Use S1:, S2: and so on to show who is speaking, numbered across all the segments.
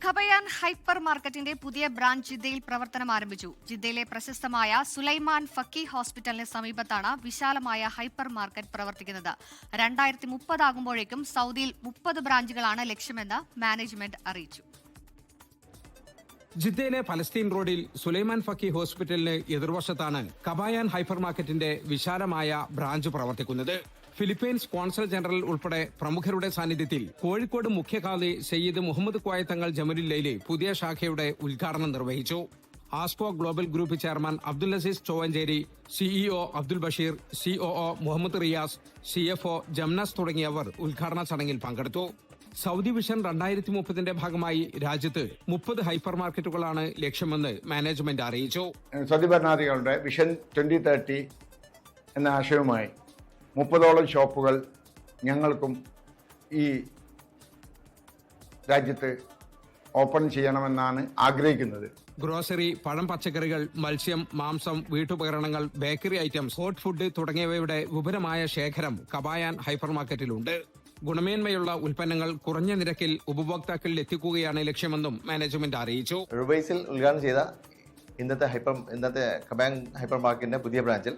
S1: ഖബയാൻ hyper മാർക്കറ്റിന്റെ പുതിയ branch ജിദ്ദയിൽ പ്രവർത്തനം ആരംഭിച്ചു. ജിദ്ദയിലെ പ്രശസ്തമായ സുലൈമാൻ ഫക്കി ഹോസ്പിറ്റലിന് സമീപത്താണ് വിശാലമായ ഹൈപ്പർ മാർക്കറ്റ് പ്രവർത്തിക്കുന്നത്. 2030 ആകുമ്പോഴേക്കും സൗദിയിൽ 30 ബ്രാഞ്ചുകളാണ് ലക്ഷ്യമെന്ന് മാനേജ്മെന്റ് അറിയിച്ചു.
S2: ജിദ്ദയിലെ പലസ്തീൻ റോഡിൽ സുലൈമാൻ ഫക്കി ഹോസ്പിറ്റലിന് എതിർവശത്താണ് ഖബയാൻ ഹൈപ്പർ മാർക്കറ്റിന്റെ വിശാലമായ ബ്രാഞ്ച് പ്രവർത്തിക്കുന്നത്. ഫിലിപ്പീൻസ് കോൺസൽ ജനറൽ ഉൾപ്പെടെ പ്രമുഖരുടെ സാന്നിധ്യത്തിൽ കോഴിക്കോട് മുഖ്യ ഖാദി സയ്യിദ് മുഹമ്മദ് കോയത്തങ്ങൾ ജമലുല്ലയിലെ പുതിയ ശാഖയുടെ ഉദ്ഘാടനം നിർവഹിച്ചു. Asco global group chairman Abdul Aziz Chovvancheri, CEO Abdul Basheer, COO Muhammad Riyas, CFO Jamnas തുടങ്ങിയവർ ഉദ്ഘാടന ചടങ്ങിൽ പങ്കെടുത്തു. സൗദി വിഷൻ 2030 ഭാഗമായി രാജ്യത്ത് 30 ഹൈപ്പർ മാർക്കറ്റുകളാണ് ലക്ഷ്യമെന്ന് മാനേജ്മെന്റ് അറിയിച്ചു.
S3: സൗദി ഭരണാധികാരികളുടെ വിഷൻ 2030 എന്ന ആശയവുമായി 30ഓളം ഷോപ്പുകൾ ഞങ്ങൾക്കും ഈ രാജ്യത്ത് ഓപ്പൺ ചെയ്യണമെന്നാണ് ആഗ്രഹിക്കുന്നത്.
S2: ഗ്രോസറി, പഴം, പച്ചക്കറികൾ, മത്സ്യം, മാംസം, വീട്ടുപകരണങ്ങൾ, ബേക്കറി ഐറ്റംസ്, ഹോട്ട് ഫുഡ് തുടങ്ങിയവയുടെ വിപുലമായ ശേഖരം ഖബയാൻ ഹൈപ്പർ മാർക്കറ്റിലുണ്ട്. ഗുണമേന്മയുള്ള ഉൽപ്പന്നങ്ങൾ കുറഞ്ഞ നിരക്കിൽ ഉപഭോക്താക്കളിൽ എത്തിക്കുകയാണ് ലക്ഷ്യമെന്നും മാനേജ്മെന്റ് അറിയിച്ചു.
S4: റുബൈസിൽ ഉദ്ഘാടനം ചെയ്ത ഇന്നത്തെ ഖബയാൻ ഹൈപ്പർ മാർക്കറ്റിന്റെ പുതിയ ബ്രാഞ്ചിൽ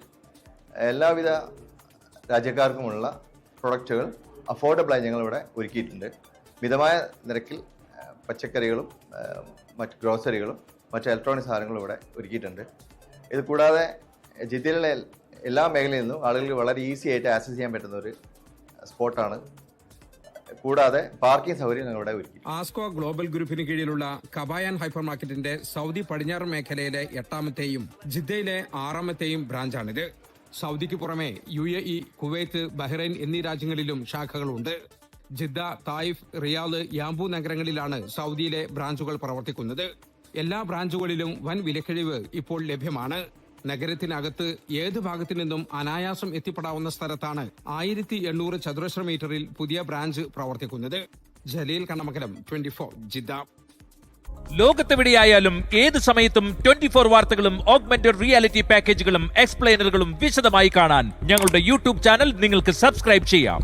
S4: എല്ലാവിധ രാജ്യക്കാർക്കുമുള്ള പ്രൊഡക്റ്റുകൾ അഫോർഡബിളായി ഞങ്ങൾ ഇവിടെ ഒരുക്കിയിട്ടുണ്ട്. മിതമായ നിരക്കിൽ പച്ചക്കറികളും മറ്റ് ഗ്രോസറികളും മറ്റ് ഇലക്ട്രോണിക് സാധനങ്ങളും ഇവിടെ ഒരുക്കിയിട്ടുണ്ട്. ഇത് കൂടാതെ ജിദ്ദയിലെ എല്ലാ മേഖലയിൽ നിന്നും ആളുകൾക്ക് വളരെ ഈസി ആയിട്ട് ആക്സസ് ചെയ്യാൻ പറ്റുന്ന ഒരു സ്പോട്ടാണ്. കൂടാതെ പാർക്കിംഗ് സൗകര്യം ഞങ്ങൾ ഇവിടെ ഒരുക്കി.
S2: ആസ്കോ ഗ്ലോബൽ ഗ്രൂപ്പിന് കീഴിലുള്ള ഖബയാൻ ഹൈപ്പർ മാർക്കറ്റിന്റെ സൗദി പടിഞ്ഞാറ് മേഖലയിലെ 8ാമത്തെയും ജിദ്ദയിലെ 6ാമത്തെയും ബ്രാഞ്ചാണിത്. സൗദിക്ക് പുറമെ UAE, കുവൈത്ത്, ബഹ്റൈൻ എന്നീ രാജ്യങ്ങളിലും ശാഖകളുണ്ട്. ജിദ്ദ, തായിഫ്, റിയാദ്, യാംബു നഗരങ്ങളിലാണ് സൗദിയിലെ ബ്രാഞ്ചുകൾ പ്രവർത്തിക്കുന്നത്. എല്ലാ ബ്രാഞ്ചുകളിലും വൻ വിലക്കിഴിവ് ഇപ്പോൾ ലഭ്യമാണ്. നഗരത്തിനകത്ത് ഏത് ഭാഗത്തു നിന്നും അനായാസം എത്തിപ്പെടാവുന്ന സ്ഥലത്താണ് 1800 ചതുരശ്ര മീറ്ററിൽ പുതിയ ബ്രാഞ്ച് പ്രവർത്തിക്കുന്നത്. ജലീൽ കണ്ണമംഗലം, 24 ജിദ്ദ.
S5: ലോകത്തെവിടെയായാലും ഏത് സമയത്തും 24 വാർത്തകളും ഓഗ്മെന്റഡ് റിയാലിറ്റി പാക്കേജുകളും എക്സ്പ്ലെയിനറുകളും വിശദമായി കാണാൻ ഞങ്ങളുടെ യൂട്യൂബ് ചാനൽ നിങ്ങൾക്ക് സബ്സ്ക്രൈബ് ചെയ്യാം.